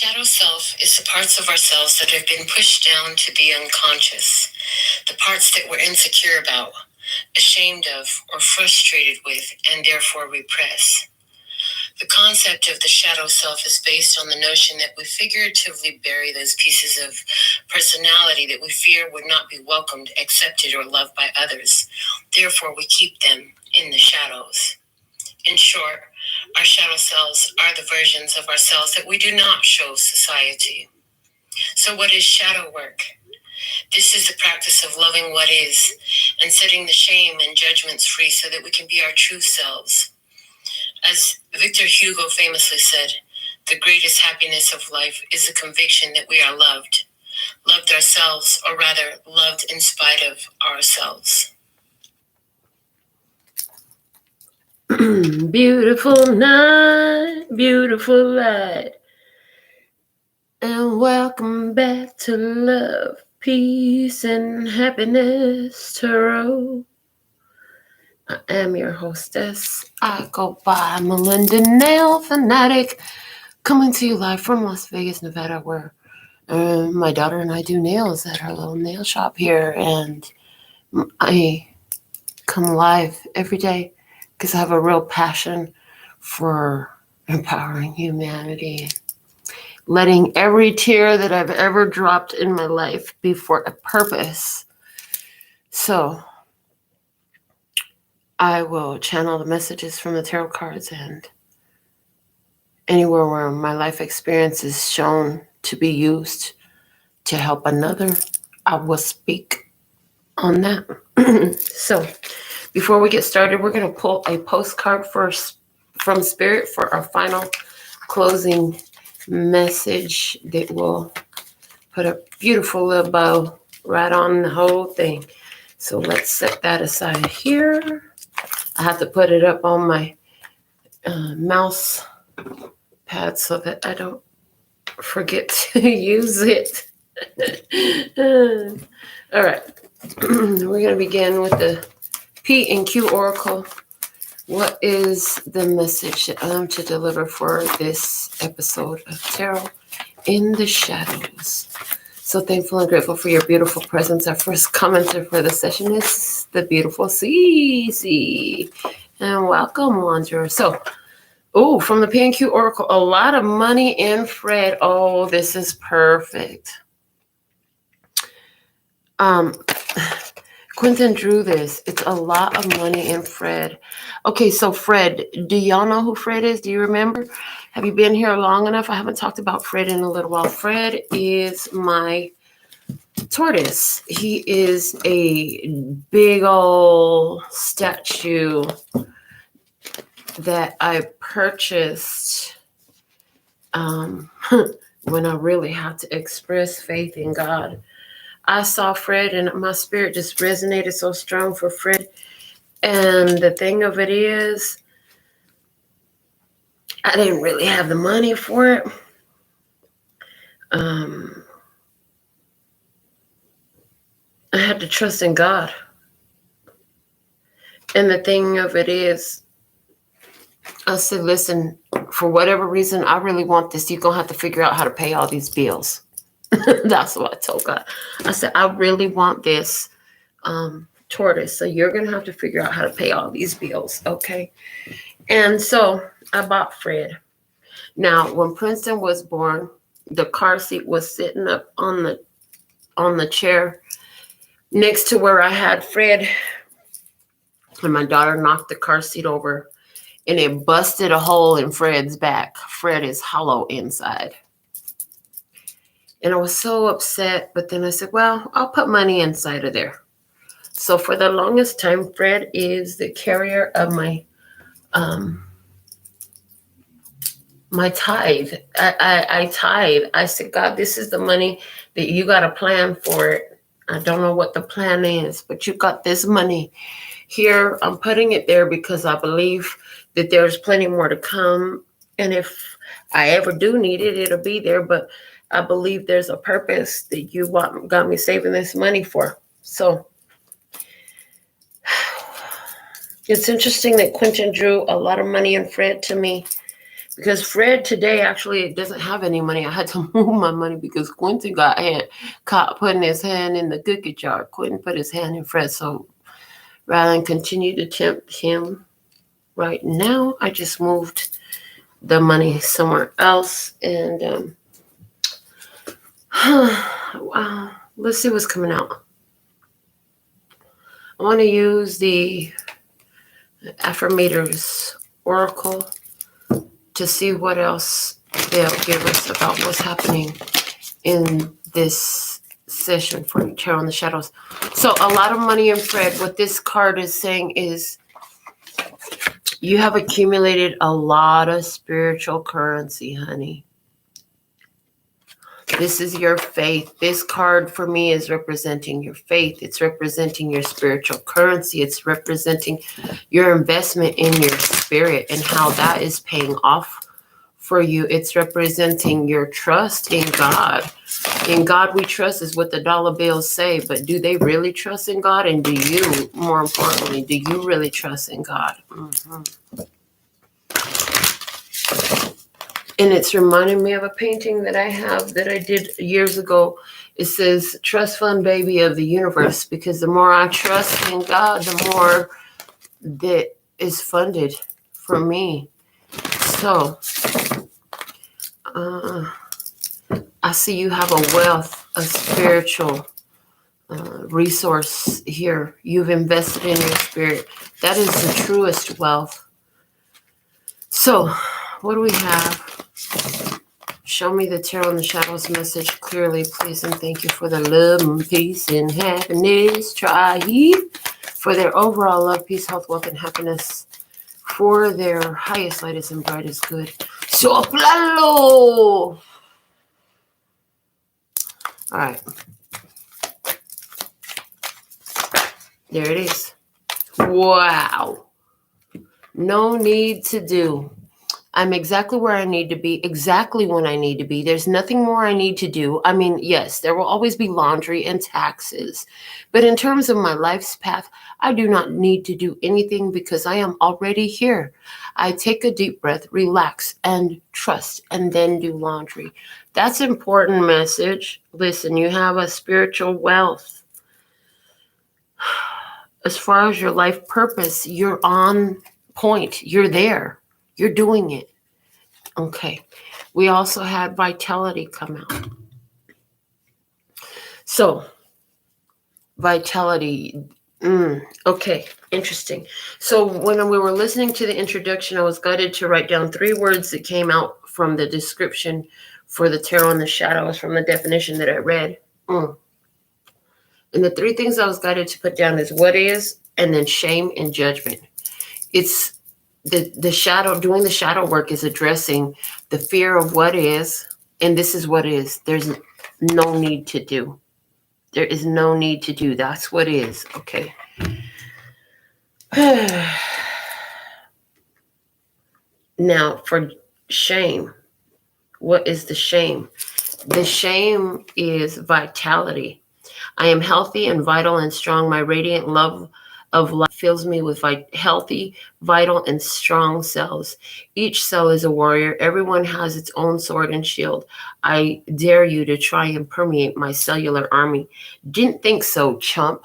shadow self is the parts of ourselves that have been pushed down to the unconscious, the parts that we're insecure about, ashamed of, or frustrated with, and therefore repress. The concept of the shadow self is based on the notion that we figuratively bury those pieces of personality that we fear would not be welcomed, accepted, or loved by others. Therefore, we keep them in the shadows. In short, our shadow selves are the versions of ourselves that we do not show society. So what is shadow work? This is the practice of loving what is and setting the shame and judgments free so that we can be our true selves. As Victor Hugo famously said, the greatest happiness of life is the conviction that we are loved ourselves, or rather loved in spite of ourselves. Beautiful night, beautiful light, and welcome back to Love, Peace, and Happiness Tarot. I am your hostess. I go by Melinda, NailFanatic, coming to you live from Las Vegas, Nevada, where my daughter and I do nails at our little nail shop here, and I come live every day because I have a real passion for empowering humanity, letting every tear that I've ever dropped in my life be for a purpose. So I will channel the messages from the tarot cards, and anywhere where my life experience is shown to be used to help another, I will speak on that. So before we get started, we're going to pull a postcard first from Spirit for our final closing message that will put a beautiful little bow right on the whole thing. So let's set that aside here. I have to put it up on my mouse pad so that I don't forget to use it. All right. We're going to begin with the P and Q Oracle. What is the message that I'm to deliver for this episode of Tarot in the Shadows? So thankful and grateful for your beautiful presence. Our first commenter for the session is the beautiful Cece. And welcome, Wanderer. So, from the P and Q Oracle, a lot of money in Fred. Oh, this is perfect. Quentin drew this. It's a lot of money in Fred. Okay, so Fred, do y'all know who Fred is? Do you remember? Have you been here long enough? I haven't talked about Fred in a little while. Fred is my tortoise. He is a big old statue that I purchased when I really had to express faith in God. I saw Fred and my spirit just resonated so strong for Fred. And the thing of it is, I didn't really have the money for it. I had to trust in God. And the thing of it is, I said, listen, for whatever reason, I really want this. You're going to have to figure out how to pay all these bills. That's what I told God. I said, I really want this tortoise. So you're going to have to figure out how to pay all these bills. Okay. And so I bought Fred. Now, when Princeton was born, the car seat was sitting up on the chair next to where I had Fred. And my daughter knocked the car seat over and it busted a hole in Fred's back. Fred is hollow inside. And I was so upset, but then I said, well, I'll put money inside of there. So for the longest time, Fred is the carrier of my my tithe. I tithe. I said, God, this is the money that you got a plan for it. I don't know what the plan is, but you got this money here. I'm putting it there because I believe that there's plenty more to come. And if I ever do need it, it'll be there. But I believe there's a purpose that you got me saving this money for. So it's interesting that Quentin drew a lot of money in Fred to me Because Fred today actually doesn't have any money. I had to move my money because Quentin got caught putting his hand in the cookie jar. Quentin put his hand in Fred. So rather than continue to tempt him right now, I just moved the money somewhere else. And wow, let's see what's coming out. I want to use the Affirmators Oracle to see what else they'll give us about what's happening in this session for Tarot in the Shadows. So a lot of money in Fred. What this card is saying is you have accumulated a lot of spiritual currency, honey. This is your faith. This card for me is representing your faith. It's representing your spiritual currency. It's representing your investment in your spirit and how that is paying off for you. It's representing your trust in God. In God we trust is what the dollar bills say, but do they really trust in God? And do you, more importantly, do you really trust in God? And it's reminding me of a painting that I have that I did years ago. It says, trust fund baby of the universe, because the more I trust in God, the more that is funded for me. So, I see you have a wealth of spiritual resource here. You've invested in your spirit. That is the truest wealth. So, what do we have? Show me the Tarot in the Shadows message clearly, please, and thank you for the love and peace and happiness. Try for their overall love, peace, health, wealth, and happiness. For their highest, lightest, and brightest good. Soplalo! All right. There it is. Wow. No need to do. I'm exactly where I need to be, exactly when I need to be. There's nothing more I need to do. I mean, yes, there will always be laundry and taxes. But in terms of my life's path, I do not need to do anything because I am already here. I take a deep breath, relax, and trust, and then do laundry. That's an important message. Listen, you have a spiritual wealth. As far as your life purpose, you're on point. You're there. You're doing it. Okay. We also had vitality come out. So, vitality. Okay. Interesting. So, when we were listening to the introduction, I was guided to write down 3 words that came out from the description for the Tarot in the Shadows from the definition that I read. And the 3 things I was guided to put down is what is, and then shame and judgment. It's the shadow, doing the shadow work is addressing the fear of what is, and this is what is. There's no need to do. There is no need to do. That's what is. Okay. Now, for shame, what is the shame? The shame is vitality. I am healthy and vital and strong. My radiant love of life fills me with healthy, vital, and strong cells. Each cell is a warrior. Everyone has its own sword and shield. I dare you to try and permeate my cellular army. Didn't think so, chump.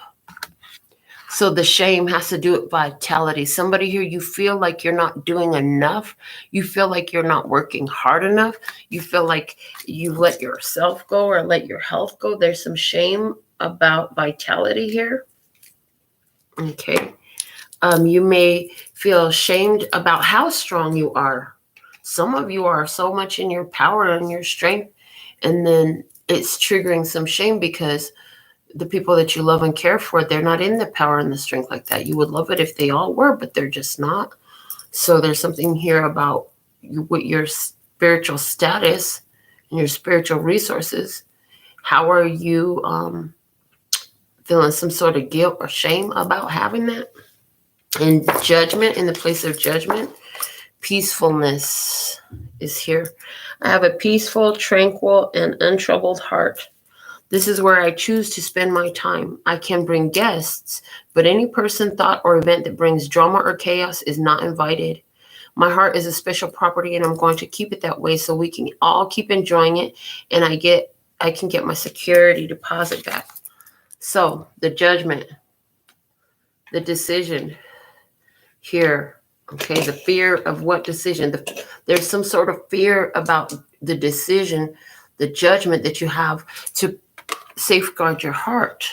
So the shame has to do with vitality. Somebody here, you feel like you're not doing enough. You feel like you're not working hard enough. You feel like you let yourself go or let your health go. There's some shame about vitality here. Okay. You may feel ashamed about how strong you are. Some of you are so much in your power and your strength, and then it's triggering some shame because the people that you love and care for, they're not in the power and the strength like that. You would love it if they all were, but they're just not. So there's something here about what your spiritual status and your spiritual resources. How are you feeling some sort of guilt or shame about having that? And judgment, in the place of judgment, peacefulness is here. I have a peaceful, tranquil, and untroubled heart. This is where I choose to spend my time. I can bring guests, but any person, thought, or event that brings drama or chaos is not invited. My heart is a special property, and I'm going to keep it that way so we can all keep enjoying it, and I can get my security deposit back. So the judgment, the decision here, okay, the fear of what decision? There's some sort of fear about the decision, the judgment that you have to safeguard your heart,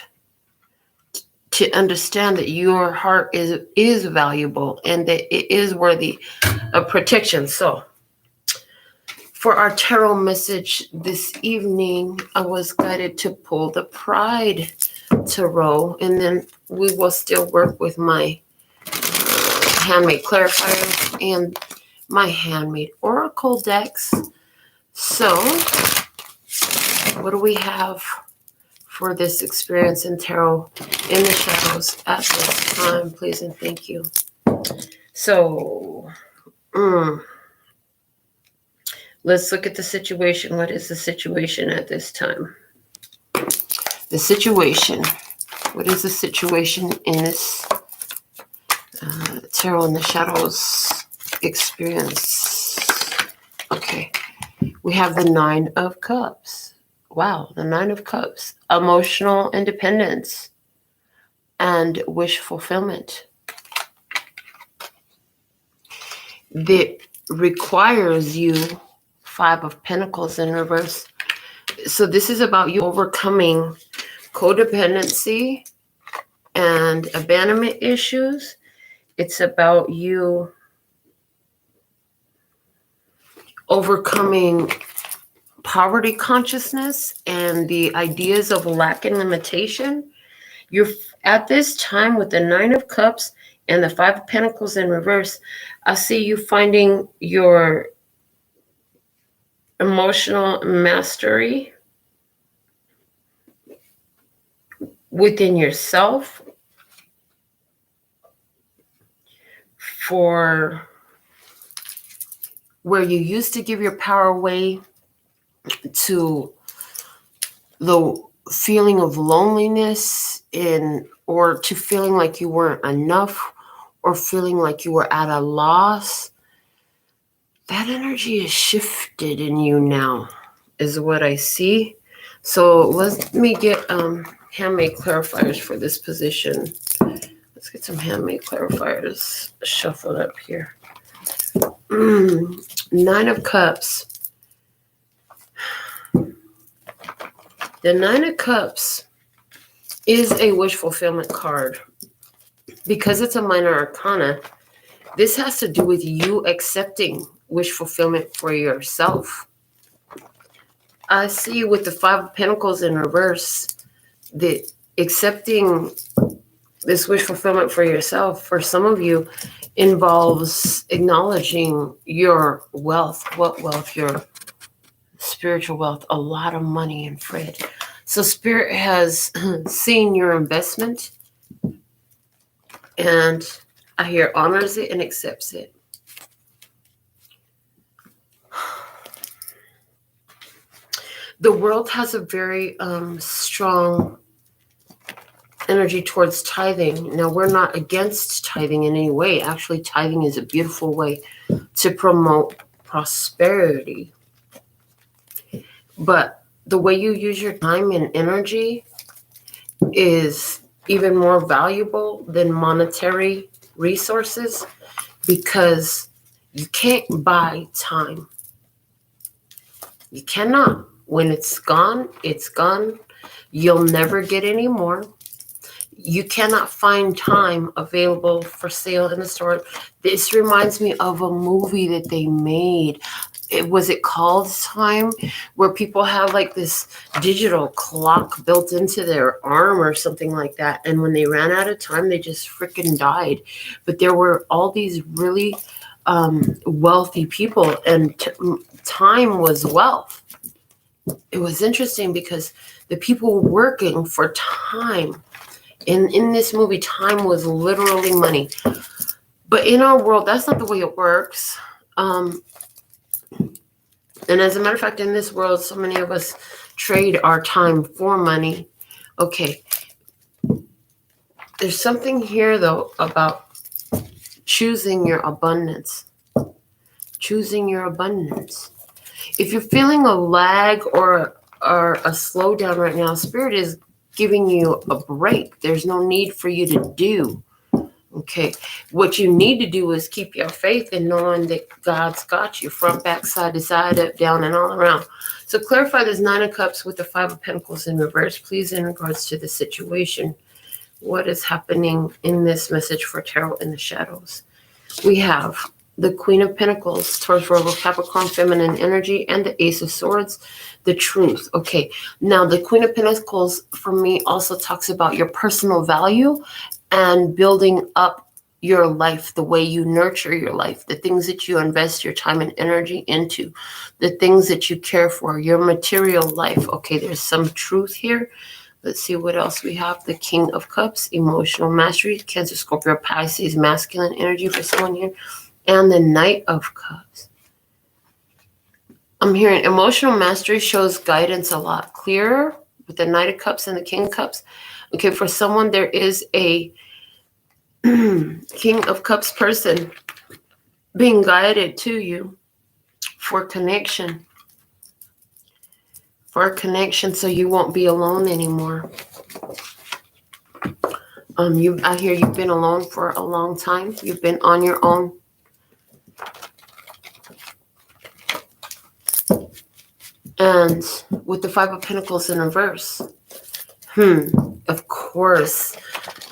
to understand that your heart is valuable and that it is worthy of protection. So for our tarot message this evening, I was guided to pull the Pride Tarot, and then we will still work with my handmade clarifiers and my handmade oracle decks. So what do we have for this experience in tarot in the shadows at this time, please and thank you. So let's look at the situation. What is the situation at this time? The situation. What is the situation in this tarot in the shadows experience? Okay. We have the Nine of Cups. Wow, the Nine of Cups. Emotional independence and wish fulfillment. That requires you Five of Pentacles in reverse. So this is about you overcoming codependency and abandonment issues. It's about you overcoming poverty consciousness and the ideas of lack and limitation. You're at this time with the Nine of Cups and the Five of Pentacles in reverse. I see you finding your emotional mastery within yourself for where you used to give your power away to the feeling of loneliness or to feeling like you weren't enough or feeling like you were at a loss. That energy is shifted in you now, is what I see. So let me get handmade clarifiers for this position. Let's get some handmade clarifiers shuffled up here. Nine of Cups. The Nine of Cups is a wish fulfillment card. Because it's a minor arcana, this has to do with you accepting wish fulfillment for yourself. I see with the Five of Pentacles in reverse, that accepting this wish fulfillment for yourself, for some of you, involves acknowledging your wealth. What wealth? Your spiritual wealth, a lot of money and Fred. So Spirit has seen your investment, and I hear honors it and accepts it. The world has a very strong energy towards tithing. Now, we're not against tithing in any way. Actually, tithing is a beautiful way to promote prosperity. But the way you use your time and energy is even more valuable than monetary resources, because you can't buy time. You cannot. When it's gone, it's gone. You'll never get any more. You cannot find time available for sale in the store. This reminds me of a movie that they made. Was it called Time? Where people have like this digital clock built into their arm or something like that. And when they ran out of time, they just freaking died. But there were all these really wealthy people, and time was wealth. It was interesting because the people were working for time. And in this movie, time was literally money. But in our world, that's not the way it works. And as a matter of fact, in this world, so many of us trade our time for money. Okay. There's something here, though, about choosing your abundance. choosing your abundance. If you're feeling a lag or a slowdown right now, Spirit is giving you a break. There's no need for you to do. Okay, what you need to do is keep your faith in knowing that God's got you front, back, side to side, up, down, and all around. So clarify this Nine of Cups with the Five of Pentacles in reverse, please, in regards to the situation. What is happening in this message for Tarot in the Shadows? We have the Queen of Pentacles, Taurus, Virgo, Capricorn, feminine energy, and the Ace of Swords, the truth. Okay, now the Queen of Pentacles for me also talks about your personal value and building up your life, the way you nurture your life, the things that you invest your time and energy into, the things that you care for, your material life. Okay, there's some truth here. Let's see what else we have. The King of Cups, emotional mastery, Cancer, Scorpio, Pisces, masculine energy for someone here. And the Knight of Cups. I'm hearing emotional mastery shows guidance a lot clearer with the Knight of Cups and the King of Cups. Okay, for someone, there is a King of Cups person being guided to you for connection. For a connection, so you won't be alone anymore. I hear you've been alone for a long time. You've been on your own. And with the Five of Pentacles in reverse, of course,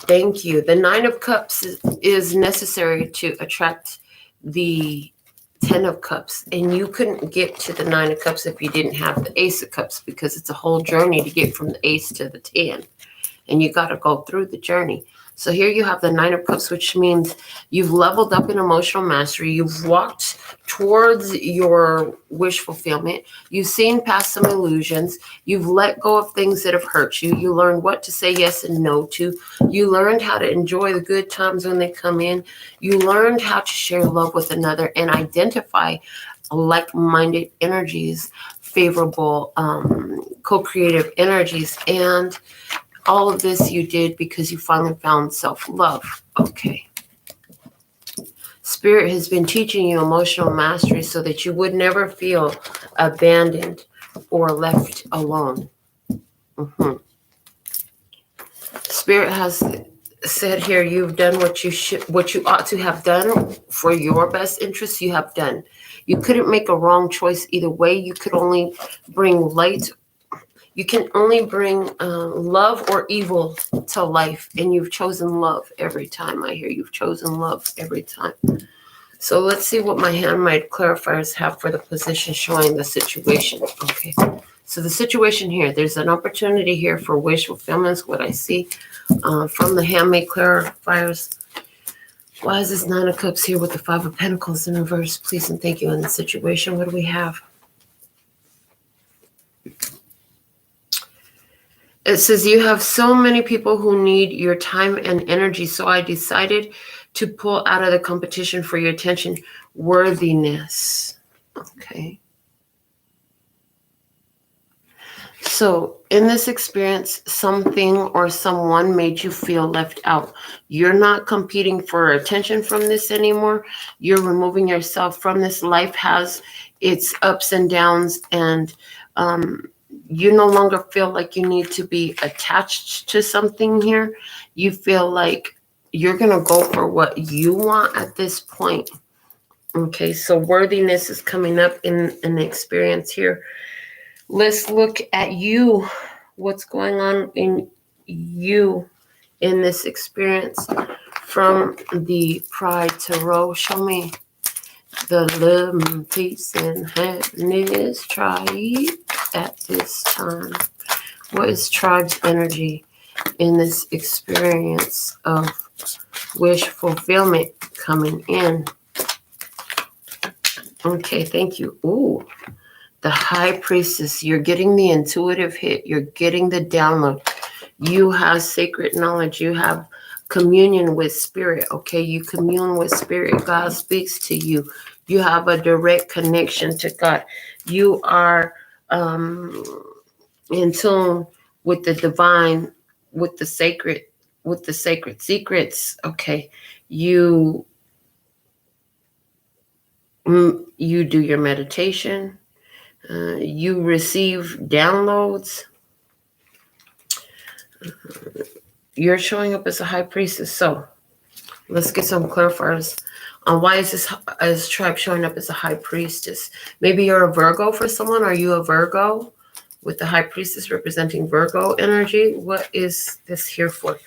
thank you. The Nine of Cups is necessary to attract the Ten of Cups. And you couldn't get to the Nine of Cups if you didn't have the Ace of Cups, because it's a whole journey to get from the Ace to the 10. And you got to go through the journey. So here you have the Nine of Cups, which means you've leveled up in emotional mastery. You've walked towards your wish fulfillment. You've seen past some illusions. You've let go of things that have hurt you. You learned what to say yes and no to. You learned how to enjoy the good times when they come in. You learned how to share love with another and identify like-minded energies, favorable, co-creative energies. And all of this you did because you finally found self-love. Okay. Spirit has been teaching you emotional mastery so that you would never feel abandoned or left alone. Spirit has said here, you've done what you ought to have done for your best interest. You have done. You couldn't make a wrong choice either way. You could only bring light. You can only bring love or evil to life, and you've chosen love every time. I hear you've chosen love every time. So let's see what my handmade clarifiers have for the position showing the situation. Okay, so the situation here, there's an opportunity here for wish fulfillment is what I see from the handmade clarifiers. Why is this Nine of Cups here with the Five of Pentacles in reverse? Please and thank you. In the situation, what do we have? It says you have so many people who need your time and energy, so I decided to pull out of the competition for your attention. Worthiness. Okay. So in this experience, something or someone made you feel left out. You're not competing for attention from this anymore. You're removing yourself from this. Life has its ups and downs, and you no longer feel like you need to be attached to something here. You feel like you're going to go for what you want at this point. Okay, so worthiness is coming up in an experience here. Let's look at you. What's going on in you in this experience from the Pride Tarot? Show me the love, peace, and happiness tribe at this time. What is tribe's energy in this experience of wish fulfillment coming in? Okay, thank you. Ooh, the High Priestess. You're getting the intuitive hit. You're getting the download. You have sacred knowledge. You have communion with Spirit. Okay, you commune with Spirit. God speaks to you. You have a direct connection to God. You are in tune with the divine, with the sacred secrets. Okay, you You do your meditation. You receive downloads. You're showing up as a high priestess. So let's get some clarifiers on why is this tribe showing up as a high priestess. Maybe you're a Virgo for someone. Are you a Virgo with the high priestess representing Virgo energy? What is this here for?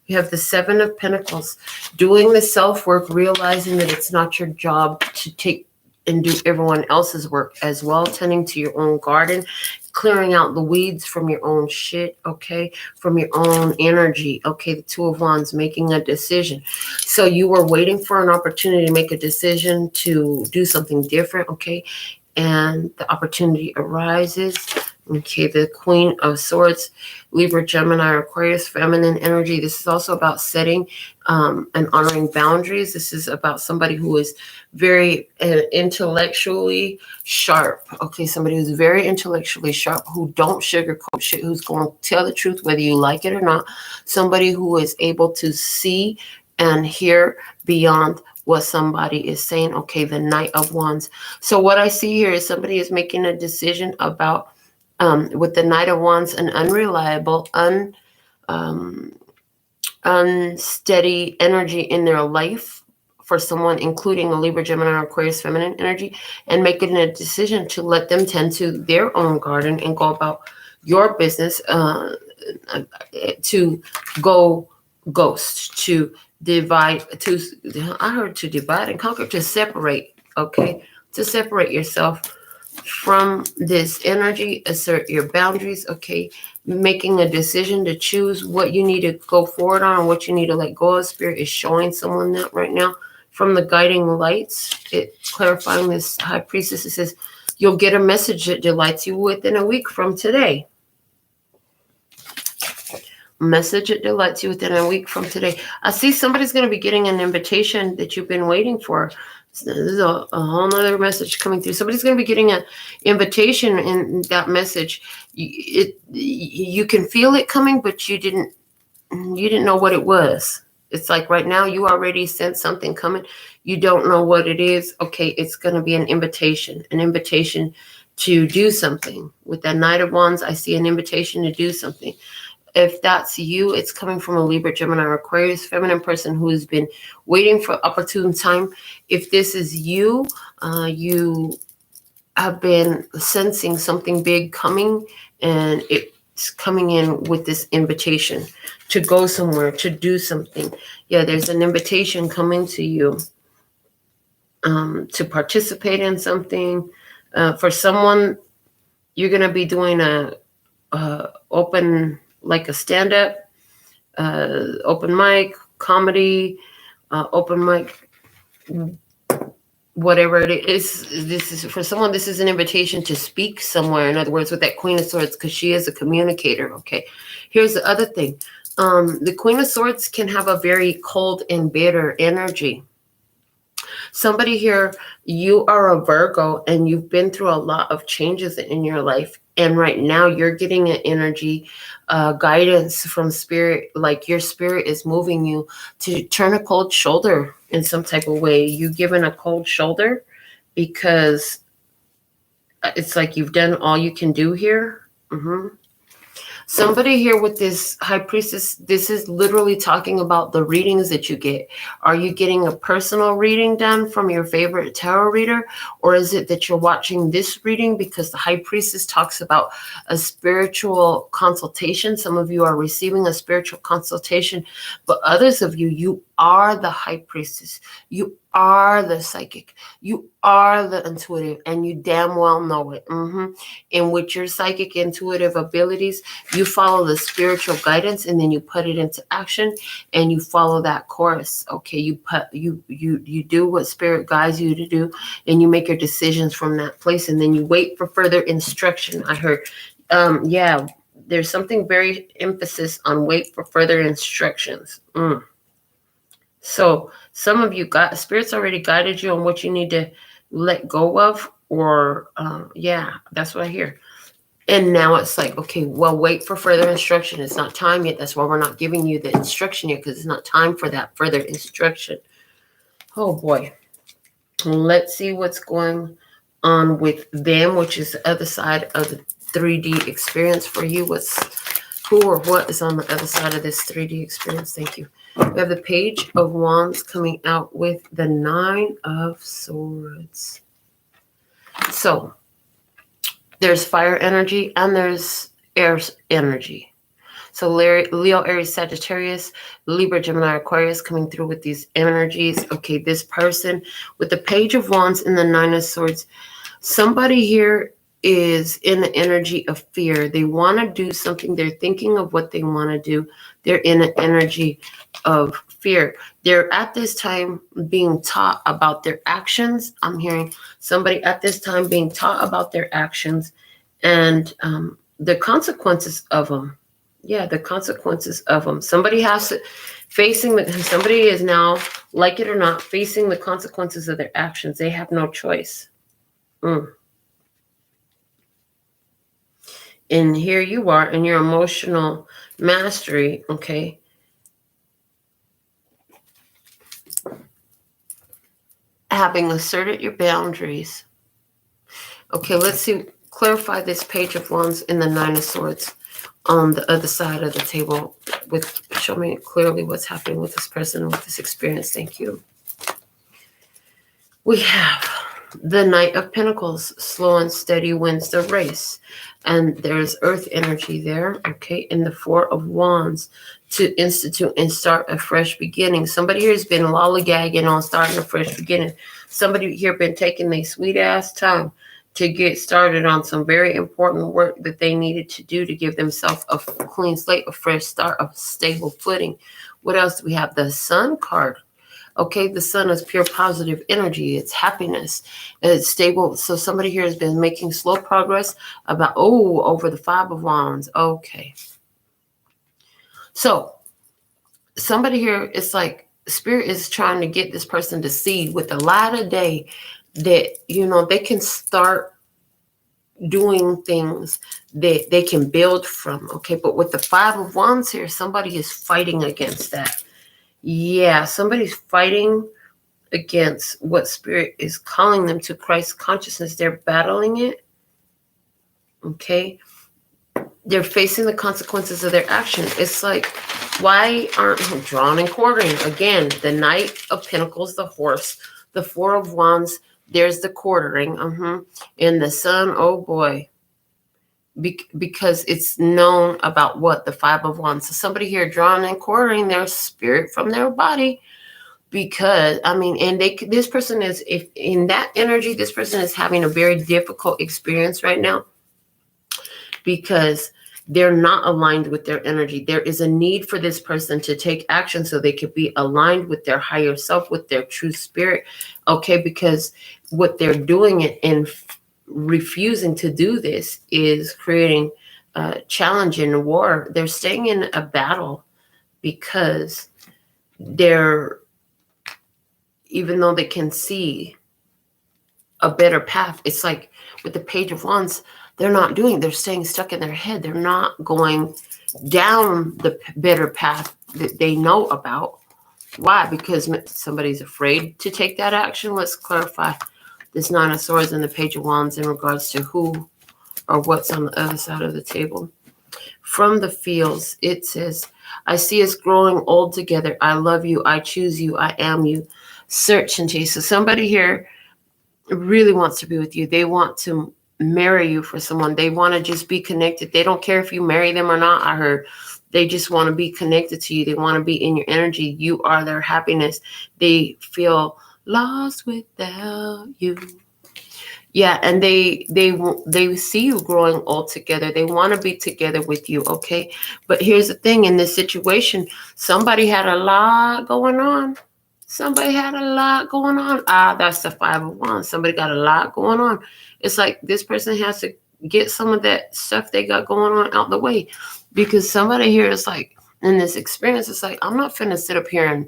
We have the 7 of Pentacles, doing the self-work, realizing that it's not your job to take and do everyone else's work as well, tending to your own garden, clearing out the weeds from your own shit, okay, from your own energy, okay, the 2 of Wands, making a decision. So you were waiting for an opportunity to make a decision to do something different, okay, and the opportunity arises. Okay, the Queen of Swords, Libra, Gemini, Aquarius, feminine energy. This is also about setting and honoring boundaries. This is about somebody who is very intellectually sharp. Okay, somebody who's very intellectually sharp, who don't sugarcoat shit, who's going to tell the truth whether you like it or not. Somebody who is able to see and hear beyond what somebody is saying. Okay, the Knight of Wands. So what I see here is somebody is making a decision about with the Knight of Wands, an unreliable, unsteady energy in their life for someone, including a Libra, Gemini, or Aquarius feminine energy, and making a decision to let them tend to their own garden and go about your business, to go ghost, to divide, to divide and conquer, to separate, okay, to separate yourself from this energy, assert your boundaries, okay, making a decision to choose what you need to go forward on and what you need to let go of. Spirit is showing someone that right now from the guiding lights. It clarifying this high priestess. It says you'll get a message that delights you within a week from today. Message that delights you within a week from today. I see somebody's going to be getting an invitation that you've been waiting for. This is a whole nother message coming through. Somebody's going to be getting an invitation in that message. You can feel it coming, but you didn't know what it was. It's like right now you already sense something coming. You don't know what it is. Okay, it's going to be an invitation to do something. With that Knight of Wands, I see an invitation to do something. If that's you, it's coming from a Libra, Gemini, or Aquarius feminine person who has been waiting for opportune time. If this is you, you have been sensing something big coming, and it's coming in with this invitation to go somewhere, to do something. Yeah, there's an invitation coming to you to participate in something. For someone, you're going to be doing a open, like a stand-up, open mic, comedy, open mic, whatever it is. This is for someone, this is an invitation to speak somewhere. In other words, with that Queen of Swords, because she is a communicator. Okay, here's the other thing. The Queen of Swords can have a very cold and bitter energy. Somebody here, you are a Virgo and you've been through a lot of changes in your life. And right now you're getting an energy guidance from spirit, like your spirit is moving you to turn a cold shoulder in some type of way. You've given a cold shoulder because it's like you've done all you can do here. Somebody here with this high priestess, this is literally talking about the readings that you get. Are you getting a personal reading done from your favorite tarot reader? Or is it that you're watching this reading because the high priestess talks about a spiritual consultation? Some of you are receiving a spiritual consultation, but others of you, you are the high priestess. You are the psychic. You are the intuitive, and you damn well know it. And with your psychic intuitive abilities, you follow the spiritual guidance, and then you put it into action, and you follow that course. Okay, you do what spirit guides you to do, and you make your decisions from that place, and then you wait for further instruction. I heard, yeah, there's something very emphasis on wait for further instructions. So some of you got spirits already guided you on what you need to let go of, or yeah, that's what I hear. And now it's like, okay, well, wait for further instruction. It's not time yet. That's why we're not giving you the instruction yet, because it's not time for that further instruction. Oh boy. Let's see what's going on with them, which is the other side of the 3D experience for you. Who or what is on the other side of this 3D experience? Thank you. We have the Page of Wands coming out with the 9 of Swords. So there's fire energy and there's air energy. So Leo, Aries, Sagittarius, Libra, Gemini, Aquarius coming through with these energies. Okay, this person with the Page of Wands and the 9 of Swords, somebody here is in the energy of fear. They want to do something. They're thinking of what they want to do. They're in an energy of fear. They're at this time being taught about their actions. I'm hearing somebody at this time being taught about their actions and the consequences of them. Yeah, the consequences of them. Somebody has to somebody is now, like it or not, facing the consequences of their actions. They have no choice. And here you are in your emotional mastery, okay? Having asserted your boundaries. Okay, let's see. Clarify this Page of Wands and the 9 of Swords on the other side of the table. Show me clearly what's happening with this person, with this experience. Thank you. We have the Knight of Pentacles. Slow and steady wins the race. And there's earth energy there, okay? And the 4 of Wands to institute and start a fresh beginning. Somebody here has been lollygagging on starting a fresh beginning. Somebody here been taking their sweet-ass time to get started on some very important work that they needed to do to give themselves a clean slate, a fresh start, a stable footing. What else do we have? The Sun card. Okay, the Sun is pure positive energy. It's happiness. It's stable. So somebody here has been making slow progress over the 5 of Wands. Okay. So somebody here, it's like Spirit is trying to get this person to see with the light of day that, they can start doing things that they can build from. Okay, but with the 5 of Wands here, somebody is fighting against that. Yeah, somebody's fighting against what Spirit is calling them to, Christ consciousness. They're battling it. Okay. They're facing the consequences of their actions. It's like, why aren't drawn and quartering? Again, the Knight of Pentacles, the horse, the 4 of Wands, there's the quartering. And the Sun, oh boy. Because it's known about what? The 5 of Wands. So somebody here drawn and quartering their spirit from their body. Because, this person is, if in that energy, this person is having a very difficult experience right now. Because they're not aligned with their energy. There is a need for this person to take action so they could be aligned with their higher self, with their true spirit. Okay, because what they're doing and refusing to do this is creating a challenge and war. They're staying in a battle because even though they can see a better path, it's like with the Page of Wands, they're staying stuck in their head. They're not going down the better path that they know about. Why? Because somebody's afraid to take that action. Let's clarify this 9 of Swords and the Page of Wands in regards to who or what's on the other side of the table. From the fields, it says, I see us growing old together. I love you. I choose you. I am you. Search and chase. So somebody here really wants to be with you. They want to marry you for someone. They want to just be connected. They don't care if you marry them or not. I heard they just want to be connected to you. They want to be in your energy. You are their happiness. They feel lost without you. Yeah, and they see you growing old together. They want to be together with you, okay? But here's the thing, in this situation, somebody had a lot going on. That's the 5 of Wands. Somebody got a lot going on. It's like this person has to get some of that stuff they got going on out the way. Because somebody here is like, in this experience, it's like, I'm not finna sit up here and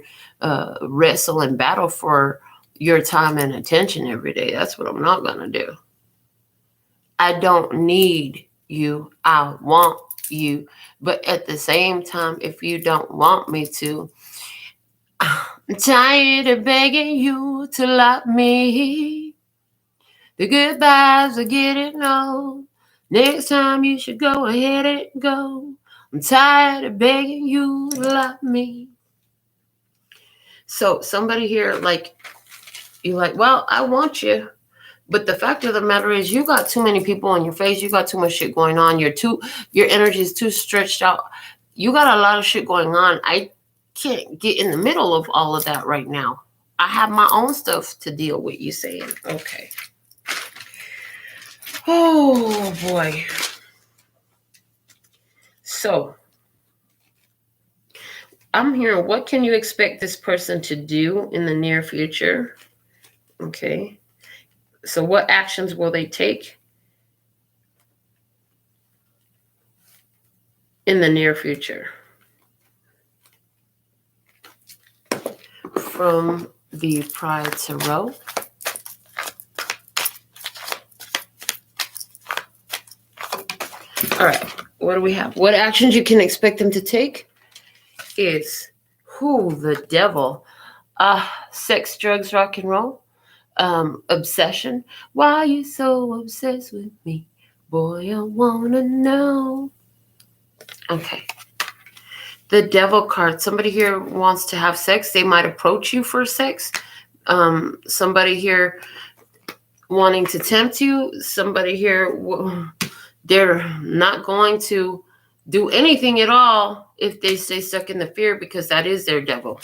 wrestle and battle for your time and attention every day. That's what I'm not going to do. I don't need you. I want you. But at the same time, if you don't want me to, I'm tired of begging you to love me. The goodbyes are getting old. Next time you should go ahead and go. I'm tired of begging you to love me. So somebody here, like, you're like, well, I want you. But the fact of the matter is you got too many people on your face. You got too much shit going on. Your energy is too stretched out. You got a lot of shit going on. I can't get in the middle of all of that right now. I have my own stuff to deal with, you saying. Okay. Oh, boy. So, I'm hearing, what can you expect this person to do in the near future? Okay. So, what actions will they take in the near future? From the Pride Tarot. All right, what do we have? What actions you can expect them to take is, the devil. Sex, drugs, rock and roll. Obsession. Why are you so obsessed with me? Boy, I wanna know. Okay. The devil card. Somebody here wants to have sex. They might approach you for sex. Somebody here wanting to tempt you. Somebody here, they're not going to do anything at all if they stay stuck in the fear, because that is their devil.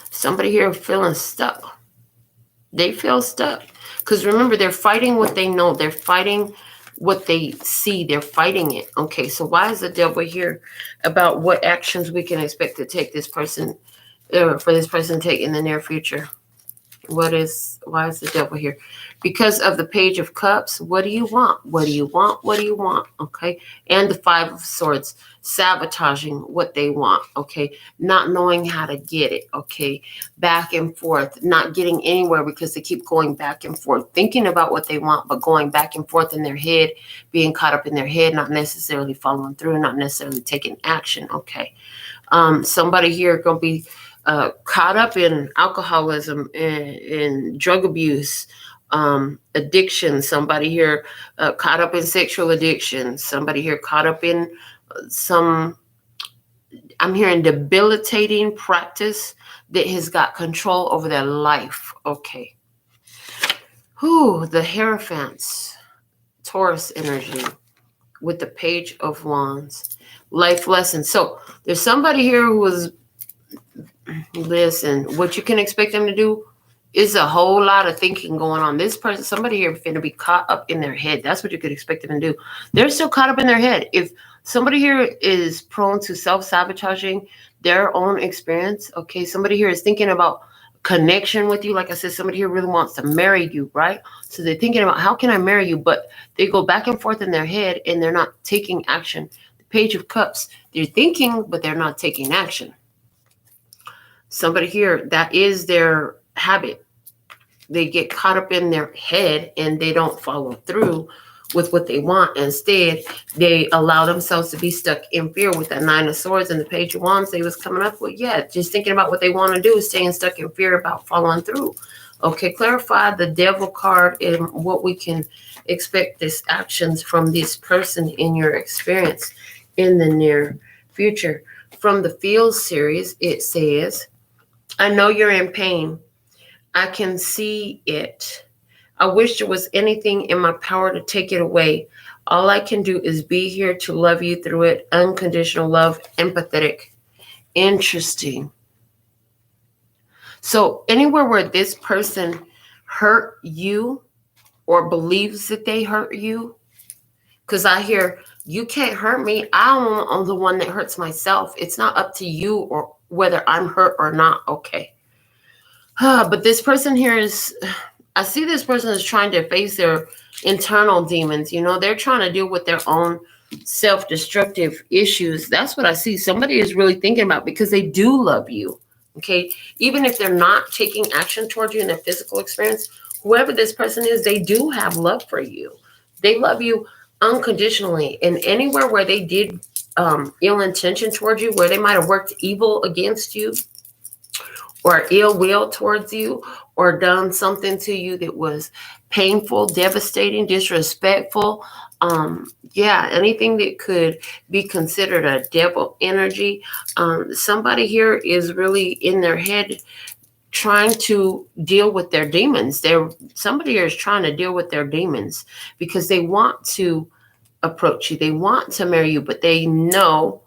Somebody here feeling stuck. They feel stuck. Because remember, they're fighting what they know. They're fighting what they see. They're fighting it. Okay, so why is the devil here about what actions we can expect to take this person, for this person to take in the near future? Why is the devil here? Because of the Page of Cups. What do you want? What do you want? What do you want? Okay. And the Five of Swords. Sabotaging what they want. Okay. Not knowing how to get it. Okay. Back and forth. Not getting anywhere because they keep going back and forth. Thinking about what they want, but going back and forth in their head. Being caught up in their head. Not necessarily following through. Not necessarily taking action. Okay. Somebody here going to be caught up in alcoholism and drug abuse, addiction. Somebody here caught up in sexual addiction. Somebody here caught up in I'm hearing debilitating practice that has got control over their life. Okay. The Hierophants, Taurus energy with the Page of Wands, life lesson. So there's somebody here who was, listen, what you can expect them to do is a whole lot of thinking going on. This person, somebody here is going to be caught up in their head. That's what you could expect them to do. They're still caught up in their head. If somebody here is prone to self-sabotaging their own experience, okay, somebody here is thinking about connection with you. Like I said, somebody here really wants to marry you, right? So they're thinking about, how can I marry you? But they go back and forth in their head and they're not taking action. The Page of Cups, they're thinking, but they're not taking action. Somebody here, that is their habit. They get caught up in their head and they don't follow through with what they want. Instead, they allow themselves to be stuck in fear with that Nine of Swords and the Page of Wands they was coming up with. Yeah, just thinking about what they want to do, staying stuck in fear about following through. Okay, clarify the Devil card and what we can expect this actions from this person in your experience in the near future. From the Feels series, it says, I know you're in pain. I can see it. I wish there was anything in my power to take it away. All I can do is be here to love you through it. Unconditional love, empathetic. Interesting. So anywhere where this person hurt you or believes that they hurt you, because I hear, you can't hurt me. I'm the one that hurts myself. It's not up to you or whether I'm hurt or not. Okay. But this person here is, I see this person is trying to face their internal demons. You know, they're trying to deal with their own self-destructive issues. That's what I see. Somebody is really thinking about, because they do love you. Okay. Even if they're not taking action towards you in their physical experience, whoever this person is, they do have love for you. They love you unconditionally. And anywhere where they did ill intention towards you, where they might have worked evil against you or ill will towards you, or done something to you that was painful, devastating, disrespectful. Yeah, anything that could be considered a devil energy. Somebody here is really in their head trying to deal with their demons. Somebody here is trying to deal with their demons because they want to approach you. They want to marry you, but they know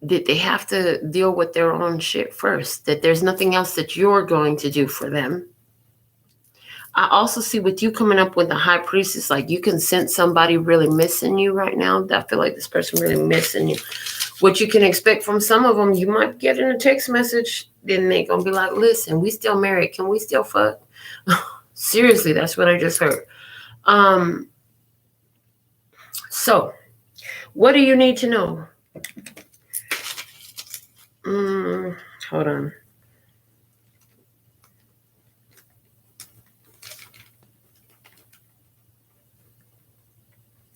that they have to deal with their own shit first, that there's nothing else that you're going to do for them. I also see with you coming up with the high priestess, like you can sense somebody really missing you right now. I feel like this person really missing you. What you can expect from some of them, you might get in a text message, then they're going to be like, listen, we still married. Can we still fuck? Seriously, that's what I just heard. So, what do you need to know? Hold on.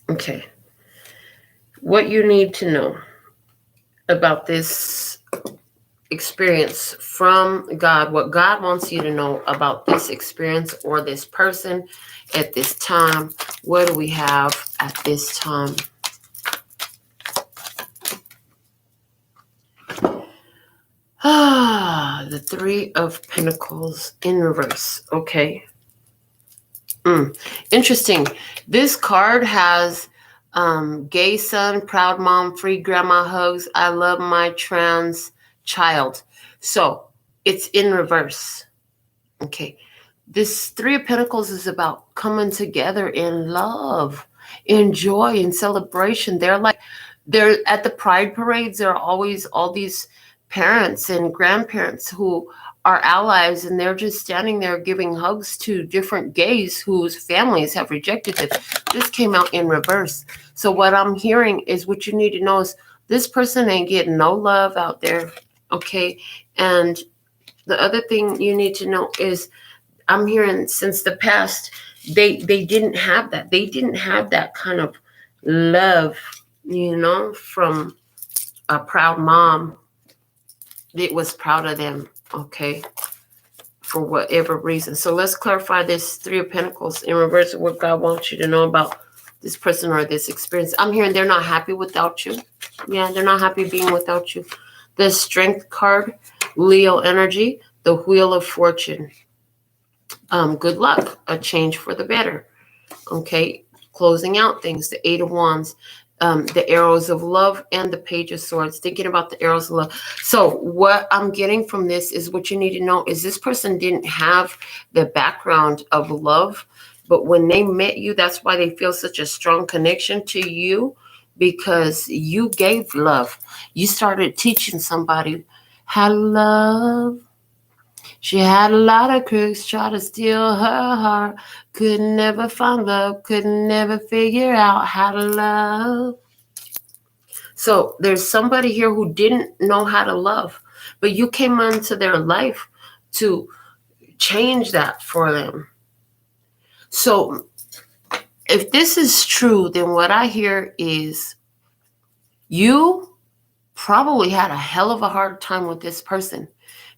Okay. What you need to know about this experience from God, what God wants you to know about this experience or this person at this time. What do we have at this time? The Three of Pentacles in reverse. Okay. Interesting. This card has gay son, proud mom, free grandma hugs, I love my trans child. So it's in reverse. Okay. This Three of Pentacles is about coming together in love, in joy, in celebration. They're at the pride parades. There are always all these parents and grandparents who are allies, and they're just standing there giving hugs to different gays whose families have rejected them. This came out in reverse. So what I'm hearing is what you need to know is this person ain't getting no love out there. Okay. And the other thing you need to know is I'm hearing since the past, they didn't have that. They didn't have that kind of love, from a proud mom that was proud of them, okay, for whatever reason. So let's clarify this Three of Pentacles in reverse of what God wants you to know about this person or this experience. I'm hearing they're not happy without you. Yeah, they're not happy being without you. The Strength card, Leo energy, the Wheel of Fortune. Good luck, a change for the better. Okay, closing out things, the Eight of Wands, the Arrows of Love, and the Page of Swords. Thinking about the Arrows of Love. So what I'm getting from this is what you need to know is this person didn't have the background of love, but when they met you, that's why they feel such a strong connection to you, because you gave love. You started teaching somebody how to love. She had a lot of crooks try to steal her heart. Could never find love. Could never figure out how to love. So there's somebody here who didn't know how to love, but you came into their life to change that for them. So if this is true, then what I hear is you probably had a hell of a hard time with this person,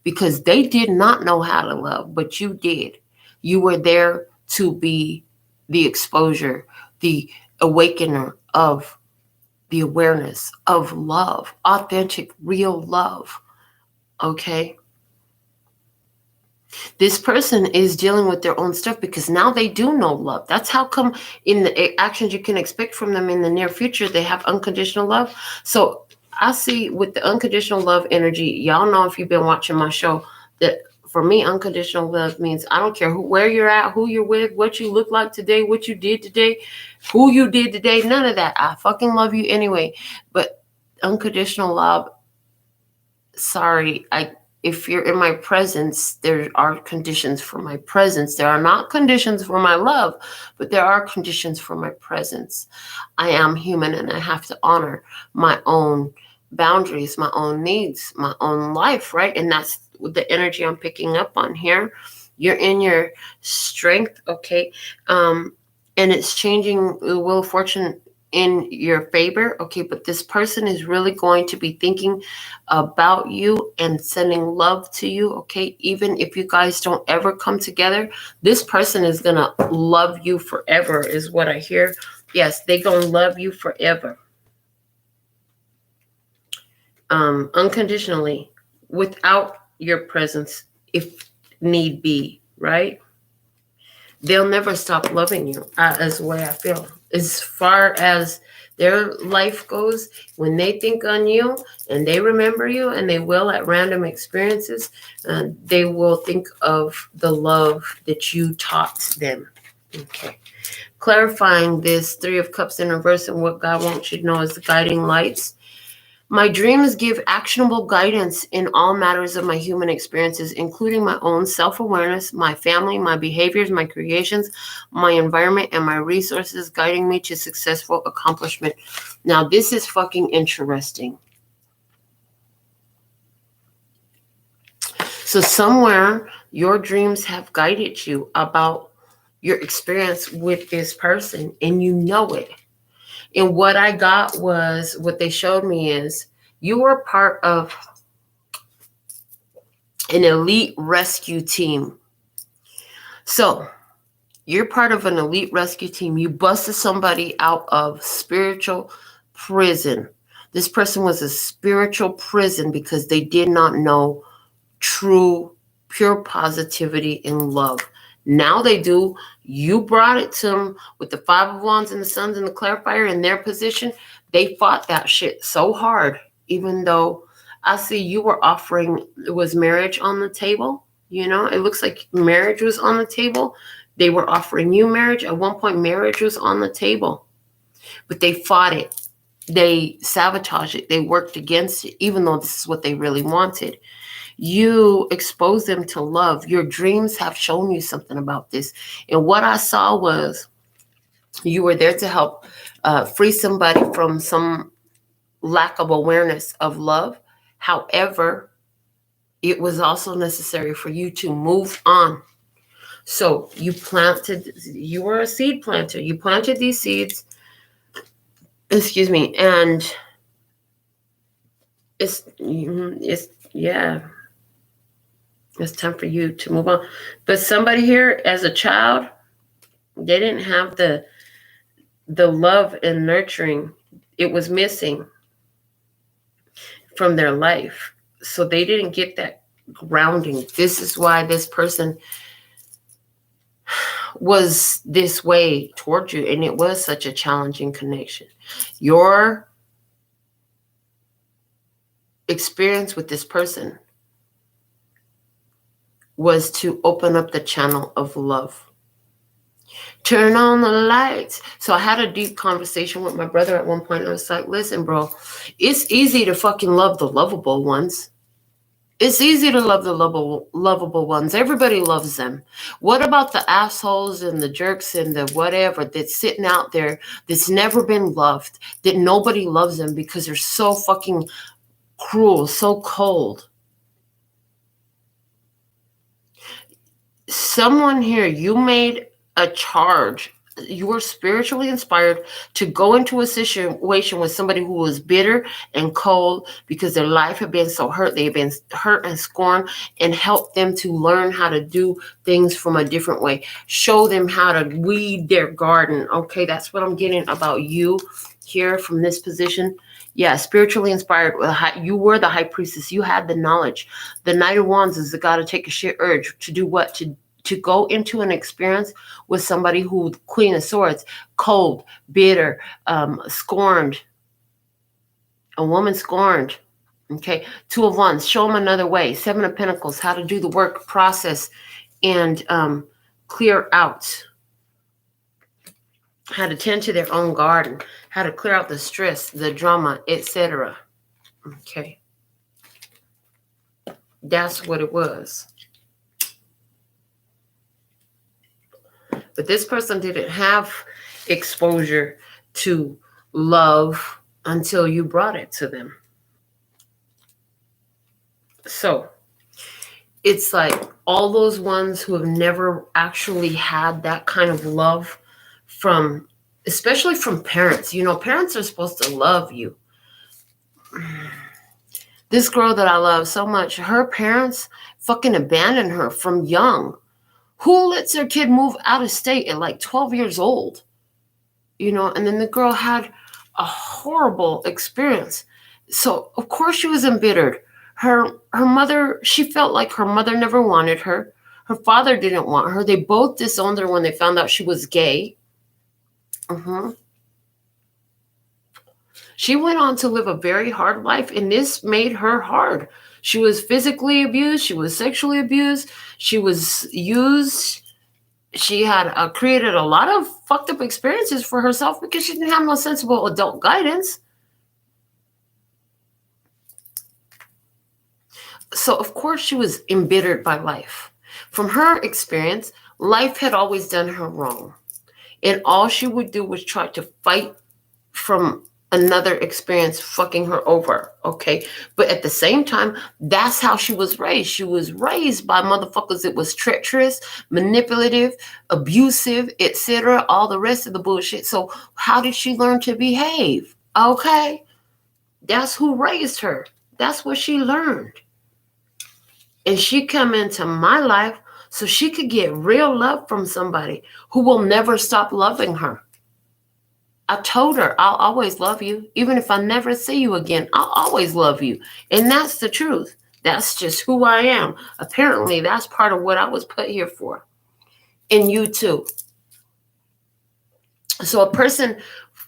because they did not know how to love, but you did. You were there to be the exposure, the awakener of the awareness of love, authentic, real love. Okay? This person is dealing with their own stuff because now they do know love. That's how come in the actions you can expect from them in the near future, they have unconditional love. So I see with the unconditional love energy, y'all know if you've been watching my show, that for me, unconditional love means I don't care where you're at, who you're with, what you look like today, what you did today, who you did today, none of that. I fucking love you anyway. But unconditional love, sorry, if you're in my presence, there are conditions for my presence. There are not conditions for my love, but there are conditions for my presence. I am human and I have to honor my own boundaries, my own needs, my own life, right? And that's the energy I'm picking up on here. You're in your strength, okay? And it's changing. The Wheel of Fortune in your favor, okay, but this person is really going to be thinking about you and sending love to you, okay, even if you guys don't ever come together, this person is gonna love you forever is what I hear. Yes, they gonna love you forever, unconditionally, without your presence if need be, right? They'll never stop loving you, as the way I feel. As far as their life goes, when they think on you and they remember you, and they will at random experiences, they will think of the love that you taught them. Okay. Clarifying this Three of Cups in reverse and what God wants you to know is the guiding lights. My dreams give actionable guidance in all matters of my human experiences, including my own self-awareness, my family, my behaviors, my creations, my environment, and my resources, guiding me to successful accomplishment. Now, this is fucking interesting. So somewhere, your dreams have guided you about your experience with this person, and you know it. And what I got was, what they showed me is, you were part of an elite rescue team. So you're part of an elite rescue team. You busted somebody out of spiritual prison. This person was a spiritual prison because they did not know true, pure positivity and love. Now they do. You brought it to them with the Five of Wands and the Suns and the Clarifier in their position. They fought that shit so hard, even though I see you were offering, was marriage on the table? You know, it looks like marriage was on the table. They were offering you marriage. At one point, marriage was on the table, but they fought it. They sabotaged it. They worked against it, even though this is what they really wanted. You expose them to love. Your dreams have shown you something about this. And what I saw was, you were there to help free somebody from some lack of awareness of love. However, it was also necessary for you to move on. So you were a seed planter. You planted these seeds, and yeah, it's time for you to move on. But somebody here, as a child, they didn't have the love and nurturing. It was missing from their life. So they didn't get that grounding. This is why this person was this way towards you, and it was such a challenging connection. Your experience with this person was to open up the channel of love. Turn on the lights. So I had a deep conversation with my brother at one point. I was like, listen, bro, it's easy to fucking love the lovable ones. It's easy to love the lovable ones. Everybody loves them. What about the assholes and the jerks and the whatever that's sitting out there that's never been loved, that nobody loves them because they're so fucking cruel, so cold? Someone here, you made a charge. You were spiritually inspired to go into a situation with somebody who was bitter and cold because their life had been so hurt. They've been hurt and scorned, and help them to learn how to do things from a different way. Show them how to weed their garden. Okay, that's what I'm getting about you here from this position. Yeah, spiritually inspired. You were the high priestess. You had the knowledge. The Knight of Wands is the gotta take a shit urge to do what? To go into an experience with somebody who, Queen of Swords, cold, bitter, scorned, a woman scorned. Okay, Two of Wands, show them another way. Seven of Pentacles, how to do the work, process, and clear out. How to tend to their own garden. How to clear out the stress, the drama, etc. Okay, that's what it was. But this person didn't have exposure to love until you brought it to them. So it's like all those ones who have never actually had that kind of love from especially from parents. You know, parents are supposed to love you. This girl that I love so much, her parents fucking abandoned her from young. Who lets their kid move out of state at like 12 years old? You know, and then the girl had a horrible experience. So, of course, she was embittered. Her mother, she felt like her mother never wanted her. Her father didn't want her. They both disowned her when they found out she was gay. She went on to live a very hard life, and this made her hard. She was physically abused. She was sexually abused. She was used. She had created a lot of fucked up experiences for herself because she didn't have no sensible adult guidance. So, of course, she was embittered by life. From her experience, life had always done her wrong. And all she would do was try to fight from another experience fucking her over, okay? But at the same time, that's how she was raised. She was raised by motherfuckers that was treacherous, manipulative, abusive, etc., all the rest of the bullshit. So how did she learn to behave? Okay? That's who raised her. That's what she learned. And she come into my life so she could get real love from somebody who will never stop loving her. I told her, I'll always love you. Even if I never see you again, I'll always love you. And that's the truth. That's just who I am. Apparently, that's part of what I was put here for. And you too. So a person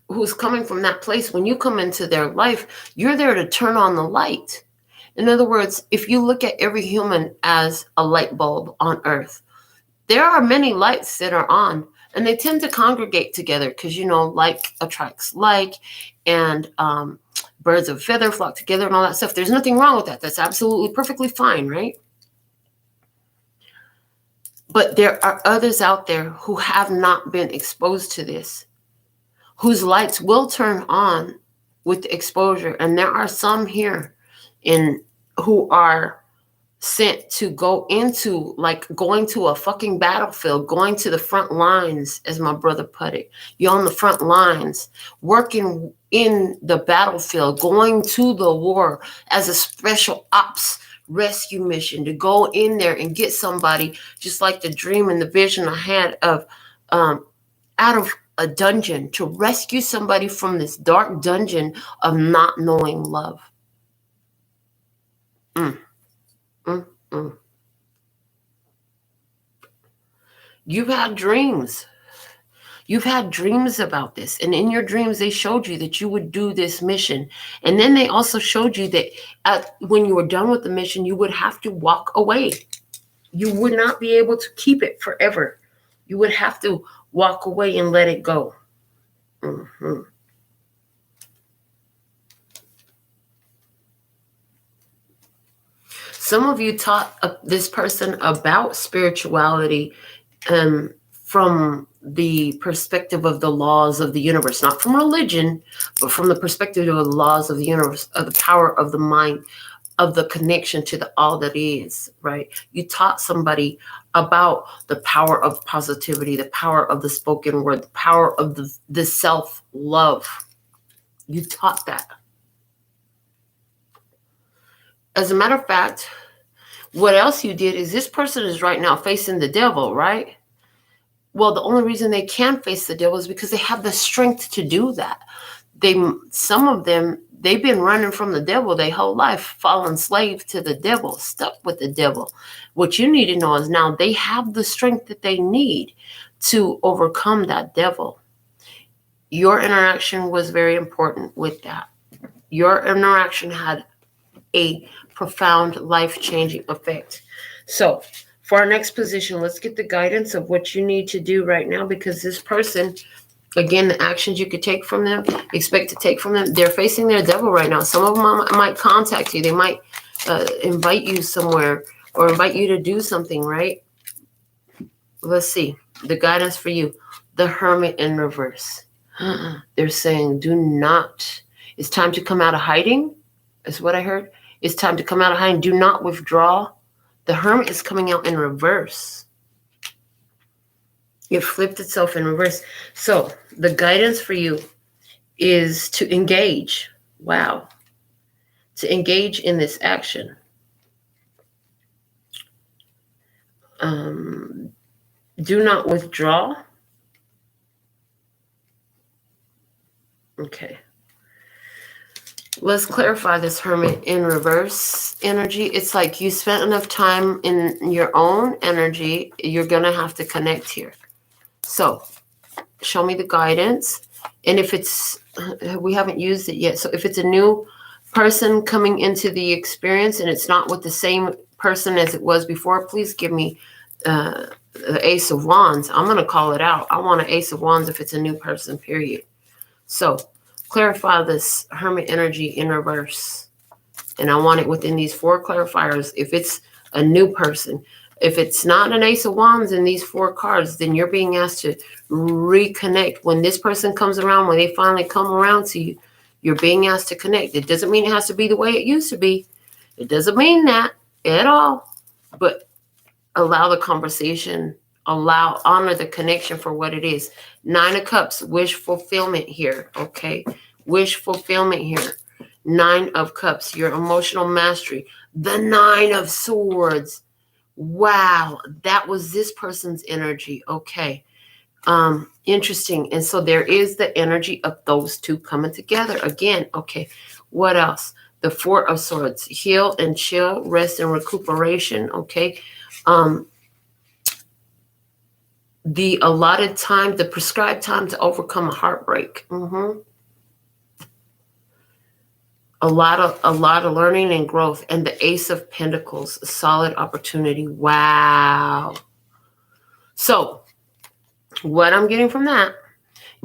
who's coming from that place, when you come into their life, you're there to turn on the light. In other words, if you look at every human as a light bulb on earth, there are many lights that are on. And they tend to congregate together because, you know, like attracts like, and birds of a feather flock together and all that stuff. There's nothing wrong with that. That's absolutely perfectly fine, right? But there are others out there who have not been exposed to this, whose lights will turn on with exposure. And there are some here who are sent to go into, like, going to a fucking battlefield, going to the front lines, as my brother put it. You're on the front lines, working in the battlefield, going to the war as a special ops rescue mission to go in there and get somebody, just like the dream and the vision I had of out of a dungeon, to rescue somebody from this dark dungeon of not knowing love. You've had dreams. You've had dreams about this. And in your dreams, they showed you that you would do this mission. And then they also showed you that when you were done with the mission, you would have to walk away. You would not be able to keep it forever. You would have to walk away and let it go. Some of you taught this person about spirituality from the perspective of the laws of the universe, not from religion, but from the perspective of the laws of the universe, of the power of the mind, of the connection to the all that is, right? You taught somebody about the power of positivity, the power of the spoken word, the power of the self-love. You taught that. As a matter of fact, what else you did is this person is right now facing the devil, right? Well, the only reason they can face the devil is because they have the strength to do that. Some of them, they've been running from the devil their whole life, fallen slave to the devil, stuck with the devil. What you need to know is now they have the strength that they need to overcome that devil. Your interaction was very important with that. Your interaction had a profound life-changing effect. So for our next position, let's get the guidance of what you need to do right now, because this person, again, the actions you could take from them, expect to take from them, they're facing their devil right now. Some of them might contact you. They might invite you somewhere or invite you to do something, right? Let's see. The guidance for you. The Hermit in reverse. They're saying, do not. It's time to come out of hiding. Is what I heard. It's time to come out of hiding. Do not withdraw. The Hermit is coming out in reverse. It flipped itself in reverse. So the guidance for you is to engage. Wow. To engage in this action. Do not withdraw. Okay. Let's clarify this Hermit in reverse energy. It's like you spent enough time in your own energy. You're going to have to connect here. So show me the guidance. And if it's, we haven't used it yet. So if it's a new person coming into the experience and it's not with the same person as it was before, please give me the Ace of Wands. I'm going to call it out. I want an Ace of Wands if it's a new person, period. So clarify this Hermit energy in reverse. And I want it within these 4 clarifiers. If it's a new person, if it's not an Ace of Wands in these 4 cards, then you're being asked to reconnect. When this person comes around, when they finally come around to you, you're being asked to connect. It doesn't mean it has to be the way it used to be. It doesn't mean that at all. But allow the conversation, honor the connection for what it is. 9 of Cups, wish fulfillment here, okay? Wish fulfillment here. 9 of Cups, your emotional mastery. The 9 of Swords. Wow, that was this person's energy, okay? Interesting. And so there is the energy of those two coming together again, okay? What else? The 4 of Swords, heal and chill, rest and recuperation, okay? The allotted time, the prescribed time to overcome a heartbreak. A lot of learning and growth. And the Ace of Pentacles, a solid opportunity. Wow. So what I'm getting from that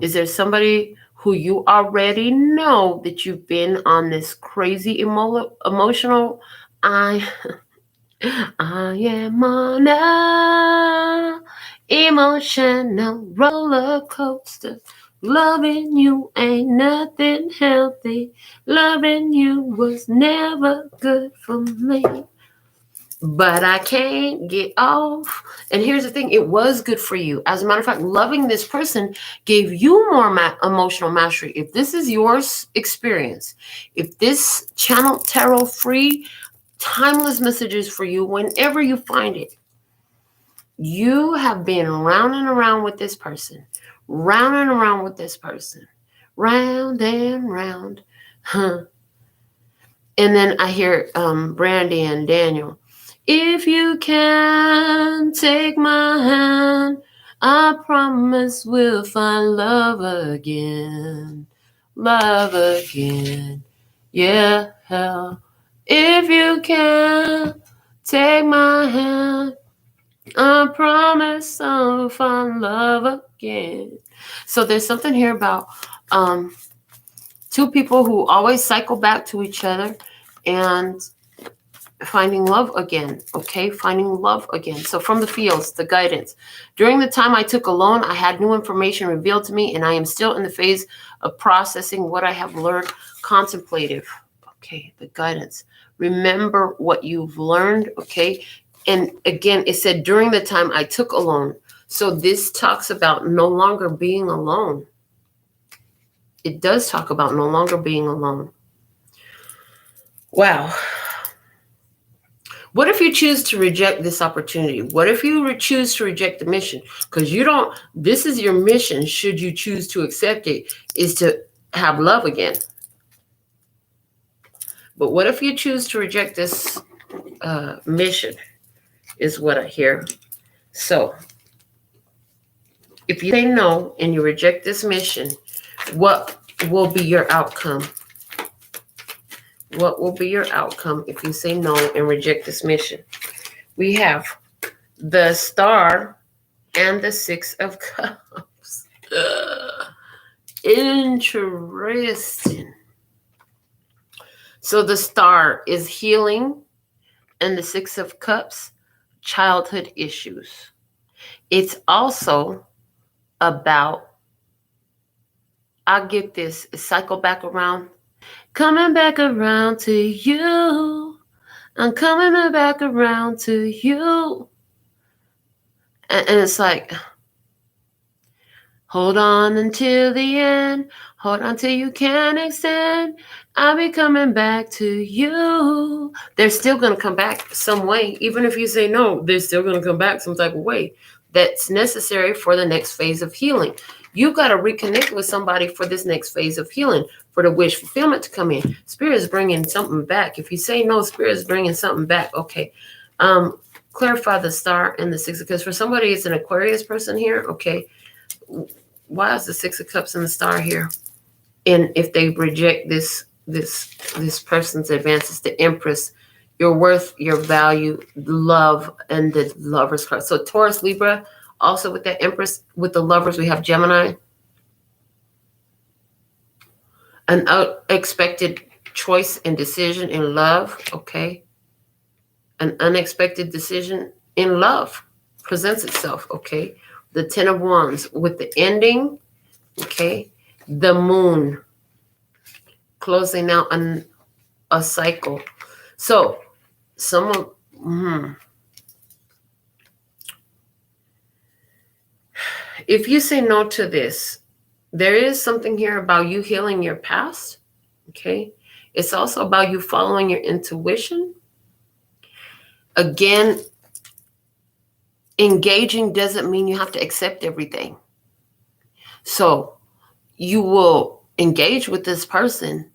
is there's somebody who you already know that you've been on this crazy emotional I am on a emotional roller coaster. Loving you ain't nothing healthy. Loving you was never good for me. But I can't get off. And here's the thing. It was good for you. As a matter of fact, loving this person gave you more emotional mastery. If this is your experience, if this channel tarot free, timeless messages for you whenever you find it, you have been round and around with this person. Round and around with this person. Round and round. And then I hear Brandy and Daniel. If you can take my hand, I promise we'll find love again. Love again. Yeah. If you can take my hand, I promise I'll find love again. So there's something here about 2 people who always cycle back to each other and finding love again, okay? Finding love again. So from the fields, the guidance. During the time I took alone, I had new information revealed to me, and I am still in the phase of processing what I have learned. Contemplative. Okay, the guidance. Remember what you've learned, okay? And again, it said during the time I took alone. So this talks about no longer being alone. It does talk about no longer being alone. Wow. What if you choose to reject this opportunity? What if you choose to reject the mission? Because this is your mission, should you choose to accept it, is to have love again. But what if you choose to reject this mission, is what I hear. So if you say no and you reject this mission, what will be your outcome? What will be your outcome if you say no and reject this mission? We have the Star and the 6 of Cups. Interesting. So the Star is healing, and the 6 of Cups, childhood issues. It's also about, I'll get this, cycle back around. Coming back around to you. I'm coming back around to you. And it's like, Hold on until the end. Hold on till you can extend. I'll be coming back to you. They're still going to come back some way. Even if you say no, they're still going to come back some type of way. That's necessary for the next phase of healing. You've got to reconnect with somebody for this next phase of healing, for the wish fulfillment to come in. Spirit is bringing something back. If you say no, Spirit is bringing something back. Okay. Clarify the star and the Six of Cups. For somebody, it's an Aquarius person here. Okay. Why is the Six of Cups and the star here? And if they reject this person's advances, the Empress, your worth, your value, love, and the Lovers card. So Taurus, Libra, also with that Empress, with the Lovers, we have Gemini. An unexpected choice and decision in love, okay? An unexpected decision in love presents itself, okay? The Ten of Wands with the ending, okay? The Moon, closing out a cycle. So, if you say no to this, there is something here about you healing your past, okay? It's also about you following your intuition. Again, engaging doesn't mean you have to accept everything. So you will engage with this person,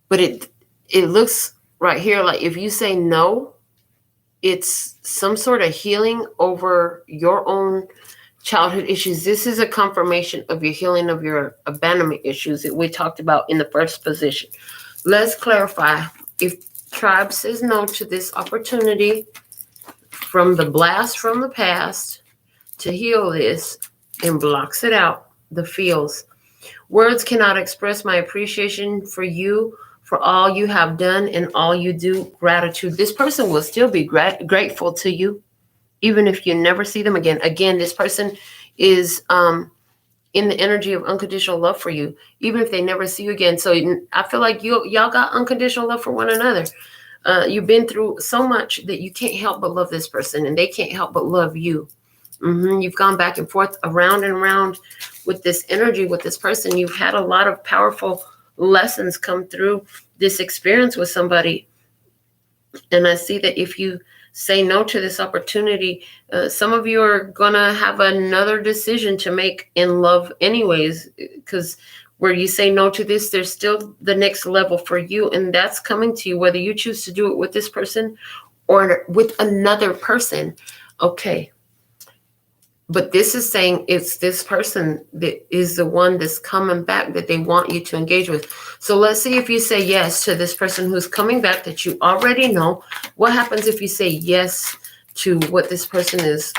but it looks right here like if you say no, it's some sort of healing over your own childhood issues. This is a confirmation of your healing of your abandonment issues that we talked about in the first position. Let's clarify. If Tribe says no to this opportunity from the blast from the past to heal this and blocks it out, the feels. Words cannot express my appreciation for you, for all you have done and all you do. Gratitude. This person will still be grateful to you, even if you never see them again. Again, this person is in the energy of unconditional love for you, even if they never see you again. So I feel like y'all got unconditional love for one another. You've been through so much that you can't help but love this person, and they can't help but love you. You've gone back and forth, around and around with this energy, with this person. You've had a lot of powerful lessons come through this experience with somebody. And I see that if you say no to this opportunity, some of you are going to have another decision to make in love anyways, because where you say no to this, there's still the next level for you, and that's coming to you, whether you choose to do it with this person or with another person. Okay. But this is saying it's this person that is the one that's coming back that they want you to engage with. So let's see if you say yes to this person who's coming back that you already know. What happens if you say yes to what this person is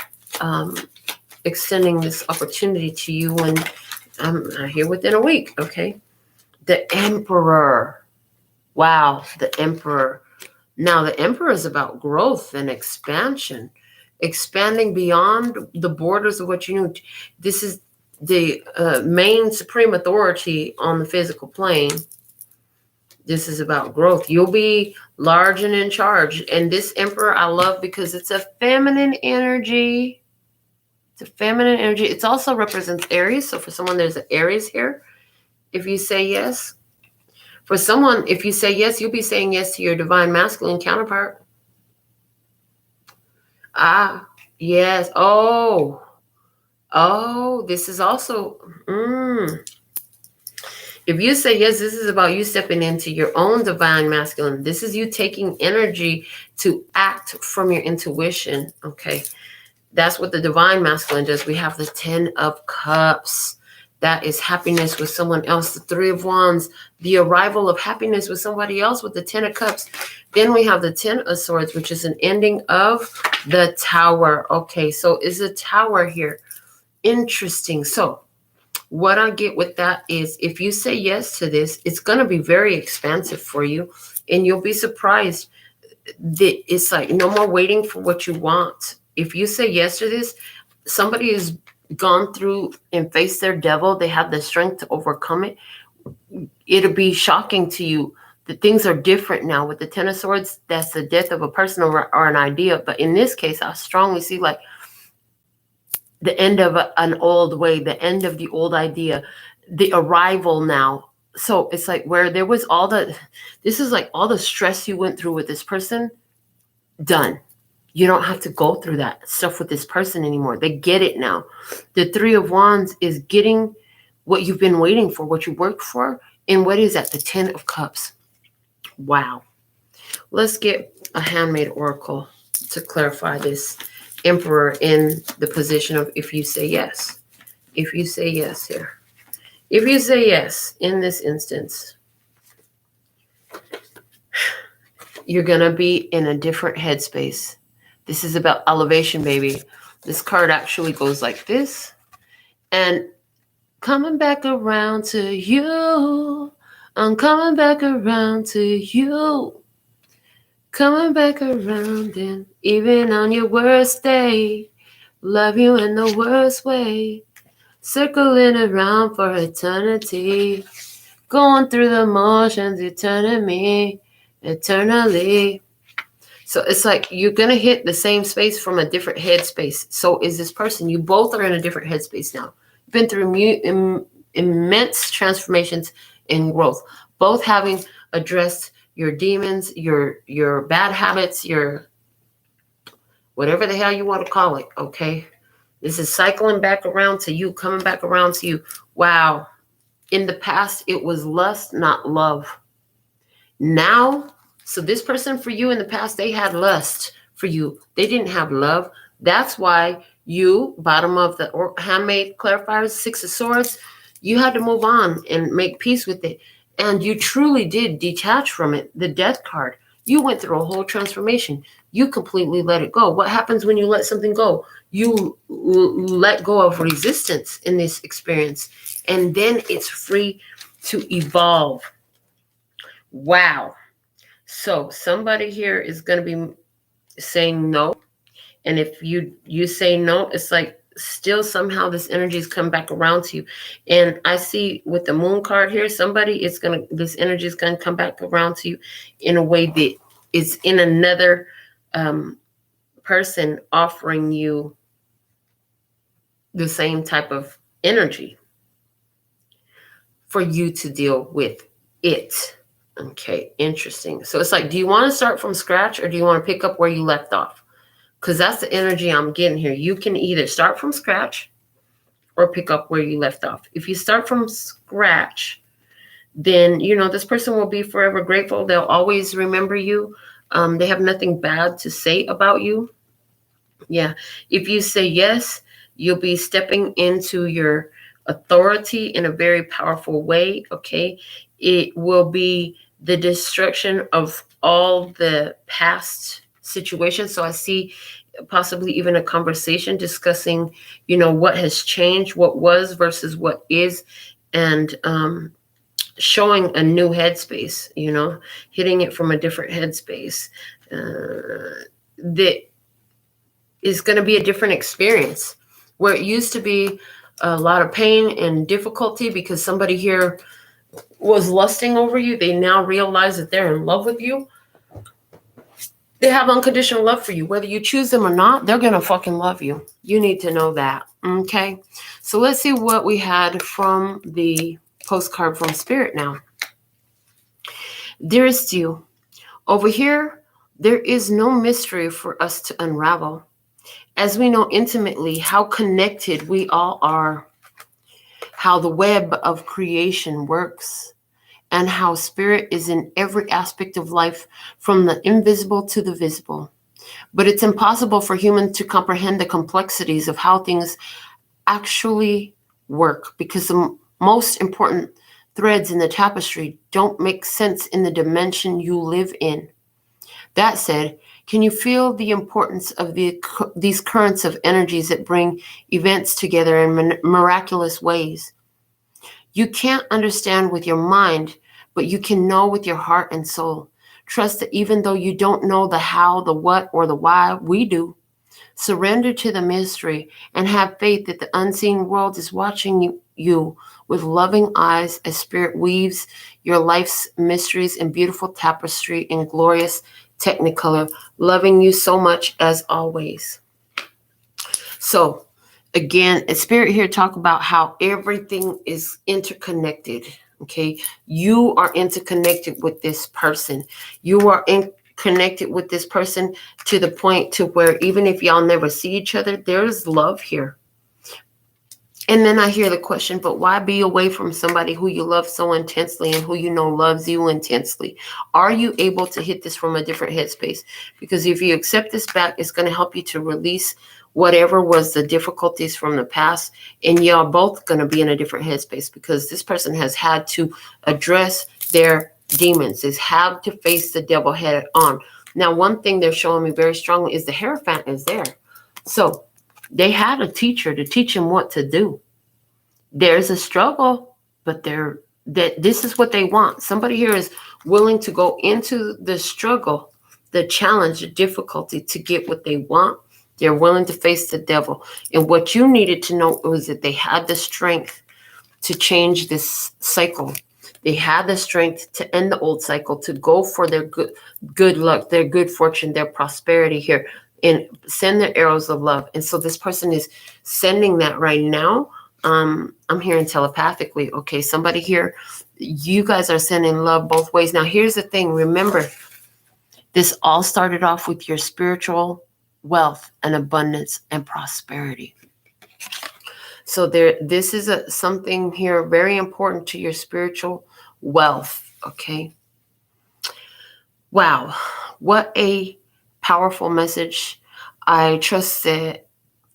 extending this opportunity to you when here within a week, okay? The Emperor. Wow, the Emperor. Now, the Emperor is about growth and expansion. Expanding beyond the borders of what you knew. This is the main supreme authority on the physical plane. This is about growth. You'll be large and in charge. And this Emperor I love because it's a feminine energy. It's a feminine energy. It also represents Aries. So for someone, there's an Aries here. If you say yes. For someone, if you say yes, you'll be saying yes to your divine masculine counterpart. Ah, yes. Oh, this is also, if you say yes, this is about you stepping into your own divine masculine. This is you taking energy to act from your intuition. Okay. That's what the divine masculine does. We have the 10 of Cups. That is happiness with someone else. The 3 of Wands, the arrival of happiness with somebody else with the 10 of Cups. Then we have the 10 of Swords, which is an ending of the Tower. Okay, so is a Tower here. Interesting. So what I get with that is if you say yes to this, it's going to be very expansive for you. And you'll be surprised that it's like no more waiting for what you want. If you say yes to this, somebody has gone through and faced their devil. They have the strength to overcome it. It'll be shocking to you that things are different now. With the 10 of Swords, that's the death of a person or an idea. But in this case, I strongly see like the end of an old way, the end of the old idea, the arrival now. So it's like where there was this is like all the stress you went through with this person, done. You don't have to go through that stuff with this person anymore. They get it now. The Three of Wands is getting what you've been waiting for, what you worked for. And what is that? The Ten of Cups. Wow. Let's get a handmade oracle to clarify this Emperor in the position of if you say yes. If you say yes here. If you say yes in this instance, you're going to be in a different headspace. This is about elevation, baby. This card actually goes like this. And coming back around to you. I'm coming back around to you. Coming back around and even on your worst day. Love you in the worst way. Circling around for eternity. Going through the motions eternally. So it's like you're going to hit the same space from a different headspace. So is this person. You both are in a different headspace now. You've been through immense transformations and growth. Both having addressed your demons, your bad habits, your whatever the hell you want to call it, okay? This is cycling back around to you, coming back around to you. Wow. In the past, it was lust, not love. Now, so this person for you in the past, they had lust for you. They didn't have love. That's why you, bottom of the handmade clarifiers, Six of Swords, you had to move on and make peace with it. And you truly did detach from it. The Death card. You went through a whole transformation. You completely let it go. What happens when you let something go? You let go of resistance in this experience. And then it's free to evolve. Wow. So somebody here is going to be saying no. And if you say no, it's like still somehow this energy is coming back around to you. And I see with the Moon card here, this energy is going to come back around to you in a way that is in another person offering you the same type of energy for you to deal with it. Okay, interesting. So it's like, do you want to start from scratch or do you want to pick up where you left off? Because that's the energy I'm getting here. You can either start from scratch or pick up where you left off. If you start from scratch, then, this person will be forever grateful. They'll always remember you. They have nothing bad to say about you. Yeah. If you say yes, you'll be stepping into your authority in a very powerful way. Okay. It will be the destruction of all the past situations. So I see possibly even a conversation discussing, what has changed, what was versus what is, and showing a new headspace, hitting it from a different headspace. That is going to be a different experience where it used to be a lot of pain and difficulty because somebody here was lusting over you. They now realize that they're in love with you. They have unconditional love for you. Whether you choose them or not, they're going to fucking love you. You need to know that. Okay. So let's see what we had from the postcard from Spirit now. Dearest you, over here, there is no mystery for us to unravel. As we know intimately how connected we all are, how the web of creation works, and how spirit is in every aspect of life, from the invisible to the visible. But it's impossible for humans to comprehend the complexities of how things actually work, because the most important threads in the tapestry don't make sense in the dimension you live in. That said, can you feel the importance of these currents of energies that bring events together in miraculous ways? You can't understand with your mind, but you can know with your heart and soul. Trust that even though you don't know the how, the what, or the why, we do. Surrender to the mystery and have faith that the unseen world is watching you with loving eyes as spirit weaves your life's mysteries in beautiful tapestry in glorious Technicolor, loving you so much as always. So Again, Spirit here talk about how everything is interconnected. Okay, you are interconnected with this person. You are connected with this person to the point to where even if y'all never see each other, there's love here. And then I hear the question, but why be away from somebody who you love so intensely and who you know loves you intensely? Are you able to hit this from a different headspace? Because if you accept this back, it's going to help you to release whatever was the difficulties from the past. And y'all both going to be in a different headspace because this person has had to address their demons, is have to face the devil head on. Now, one thing they're showing me very strongly is the Hierophant is there. So they had a teacher to teach him what to do. There's a struggle, but this is what they want. Somebody here is willing to go into the struggle, the challenge, the difficulty to get what they want. They're willing to face the devil. And what you needed to know was that they had the strength to change this cycle. They had the strength to end the old cycle, to go for their good luck, their good fortune, their prosperity here, and send their arrows of love. And so this person is sending that right now. I'm hearing telepathically. Okay, somebody here, you guys are sending love both ways. Now, here's the thing. Remember, this all started off with your spiritual wealth and abundance and prosperity. So this is something here very important to your spiritual wealth. Okay. Wow. What a powerful message. I trust that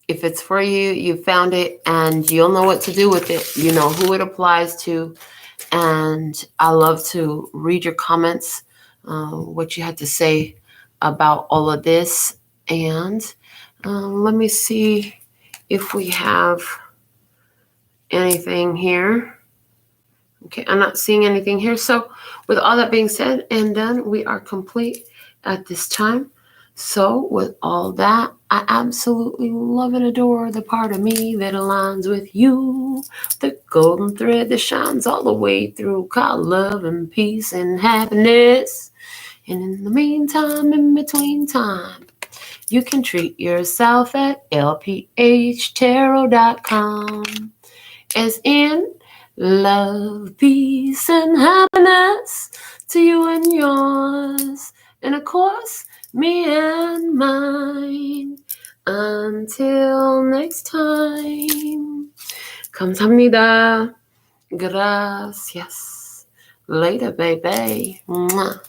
if it's for you, you found it and you'll know what to do with it. You know who it applies to. And I love to read your comments, what you had to say about all of this. And let me see if we have anything here. Okay, I'm not seeing anything here. So with all that being said and done, we are complete at this time. So with all that, I absolutely love and adore the part of me that aligns with you. The golden thread that shines all the way through, called love and peace and happiness. And in the meantime, in between time, you can treat yourself at LPHtarot.com. As in love, peace, and happiness to you and yours. And of course, me and mine. Until next time. Kamsahamnida. Gracias. Later, baby. Mwah.